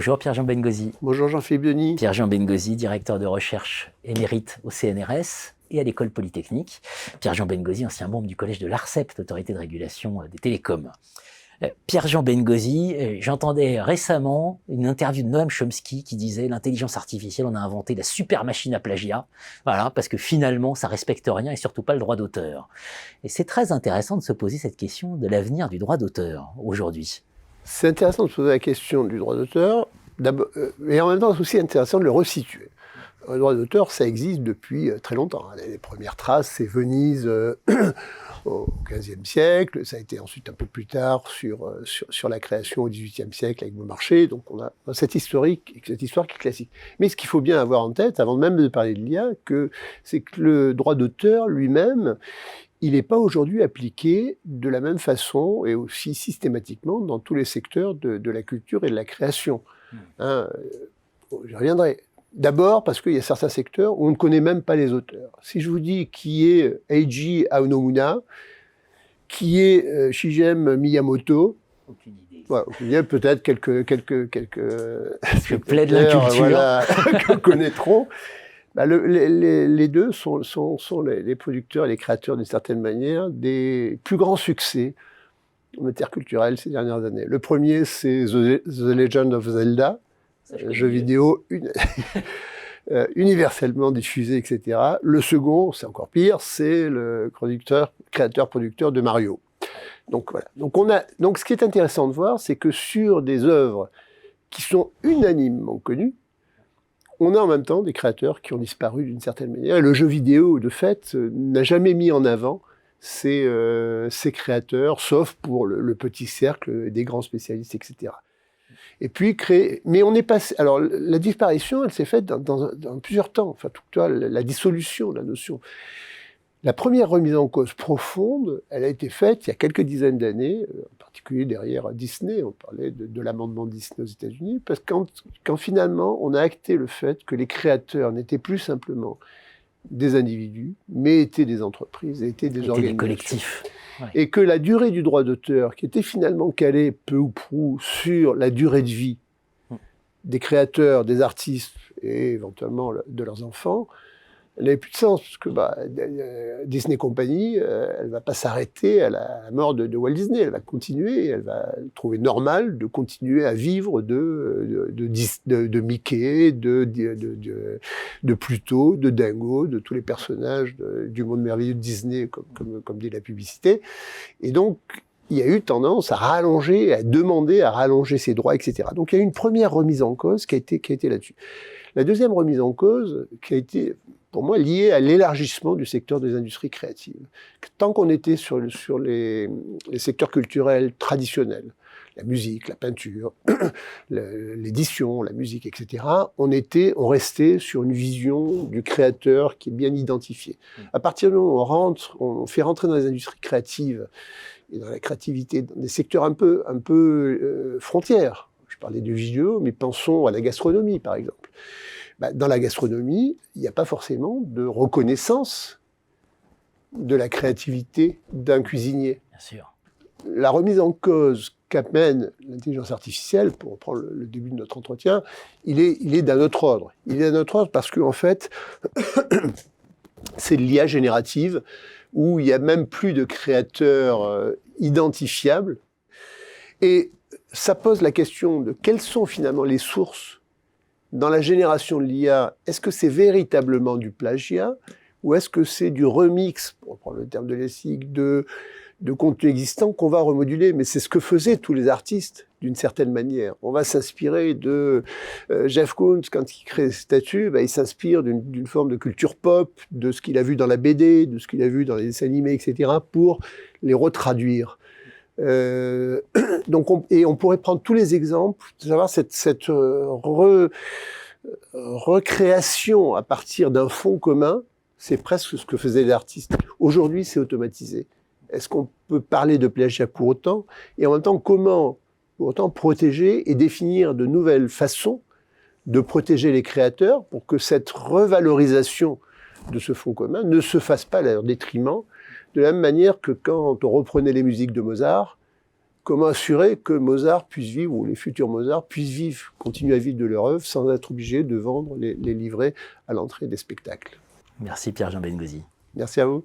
Bonjour Pierre-Jean Bengozi. Bonjour Jean-Philippe Denis. Pierre-Jean Bengozi, directeur de recherche émérite au CNRS et à l'École Polytechnique. Pierre-Jean Bengozi, ancien membre du collège de l'ARCEP, l'autorité de régulation des télécoms. Pierre-Jean Bengozi, j'entendais récemment une interview de Noam Chomsky qui disait « L'intelligence artificielle, on a inventé la super machine à plagiat, voilà, parce que finalement, ça respecte rien et surtout pas le droit d'auteur. » Et c'est très intéressant de se poser cette question de l'avenir du droit d'auteur aujourd'hui. C'est intéressant de se poser la question du droit d'auteur, mais en même temps, c'est aussi intéressant de le resituer. Le droit d'auteur, ça existe depuis très longtemps. Les premières traces, c'est Venise au XVe siècle, ça a été ensuite un peu plus tard sur la création au XVIIIe siècle avec Beaumarchais, donc on a cette histoire qui est classique. Mais ce qu'il faut bien avoir en tête, avant même de parler de l'IA, c'est que le droit d'auteur lui-même, il n'est pas aujourd'hui appliqué de la même façon et aussi systématiquement dans tous les secteurs de la culture et de la création. J'y reviendrai. D'abord parce qu'il y a certains secteurs où on ne connaît même pas les auteurs. Si je vous dis qui est Eiji Aonomura, qui est Shigeru Miyamoto, aucune idée. Voilà, il y a peut-être quelques Je plaide l'inculture. Voilà, que connaîtront. Bah les deux sont les producteurs et les créateurs, d'une certaine manière, des plus grands succès en matière culturelle ces dernières années. Le premier, c'est The Legend of Zelda, jeu vidéo universellement diffusé, etc. Le second, c'est encore pire, c'est le créateur-producteur de Mario. Donc voilà. Donc ce qui est intéressant de voir, c'est que sur des œuvres qui sont unanimement connues, on a en même temps des créateurs qui ont disparu d'une certaine manière. Et le jeu vidéo, de fait, n'a jamais mis en avant ces créateurs, sauf pour le petit cercle des grands spécialistes, etc. Et puis mais on est passé. Alors la disparition, elle s'est faite dans plusieurs temps. Enfin, la dissolution, la notion. La première remise en cause profonde, elle a été faite il y a quelques dizaines d'années, en particulier derrière Disney. On parlait de l'amendement Disney aux États-Unis, parce que quand finalement on a acté le fait que les créateurs n'étaient plus simplement des individus, mais étaient des entreprises, étaient des organisations, des collectifs. Ouais. Et que la durée du droit d'auteur, qui était finalement calée peu ou prou sur la durée de vie des créateurs, des artistes et éventuellement de leurs enfants, elle n'avait plus de sens, parce que Disney Company, elle ne va pas s'arrêter à la mort de Walt Disney, elle va continuer, elle va trouver normal de continuer à vivre de Mickey, de Pluto, de Dingo, de tous les personnages du monde merveilleux de Disney, comme dit la publicité. Et donc, il y a eu tendance à rallonger, à demander à rallonger ses droits, etc. Donc il y a eu une première remise en cause qui a été là-dessus. La deuxième remise en cause, qui a été, pour moi, liée à l'élargissement du secteur des industries créatives. Tant qu'on était sur les secteurs culturels traditionnels, la musique, la peinture, l'édition, la musique, etc., on restait sur une vision du créateur qui est bien identifiée. À partir du moment où on fait rentrer dans les industries créatives et dans la créativité, dans des secteurs un peu frontières. Je parlais du vidéo, mais pensons à la gastronomie, par exemple. Dans la gastronomie, il n'y a pas forcément de reconnaissance de la créativité d'un cuisinier. Bien sûr. La remise en cause qu'amène l'intelligence artificielle, pour reprendre le début de notre entretien, il est d'un autre ordre. Il est d'un autre ordre parce qu'en fait, c'est l'IA générative, où il n'y a même plus de créateurs identifiables. Et ça pose la question de quelles sont finalement les sources dans la génération de l'IA. Est-ce que c'est véritablement du plagiat ou est-ce que c'est du remix, pour reprendre le terme de Lessig, de contenu existant qu'on va remoduler? Mais c'est ce que faisaient tous les artistes, d'une certaine manière. On va s'inspirer de Jeff Koons, quand il crée ses statues, il s'inspire d'une forme de culture pop, de ce qu'il a vu dans la BD, de ce qu'il a vu dans les dessins animés, etc., pour les retraduire. Donc on pourrait prendre tous les exemples, de savoir cette recréation à partir d'un fond commun. C'est presque ce que faisaient les artistes. Aujourd'hui, c'est automatisé. Est-ce qu'on peut parler de plagiat pour autant? Et en même temps, comment pour autant protéger et définir de nouvelles façons de protéger les créateurs pour que cette revalorisation de ce fonds commun ne se fasse pas à leur détriment, de la même manière que quand on reprenait les musiques de Mozart, comment assurer que Mozart puisse vivre, ou les futurs Mozart puissent vivre, continuer à vivre de leur œuvre sans être obligés de vendre les livrets à l'entrée des spectacles. Merci Pierre-Jean Bengozi. Merci à vous.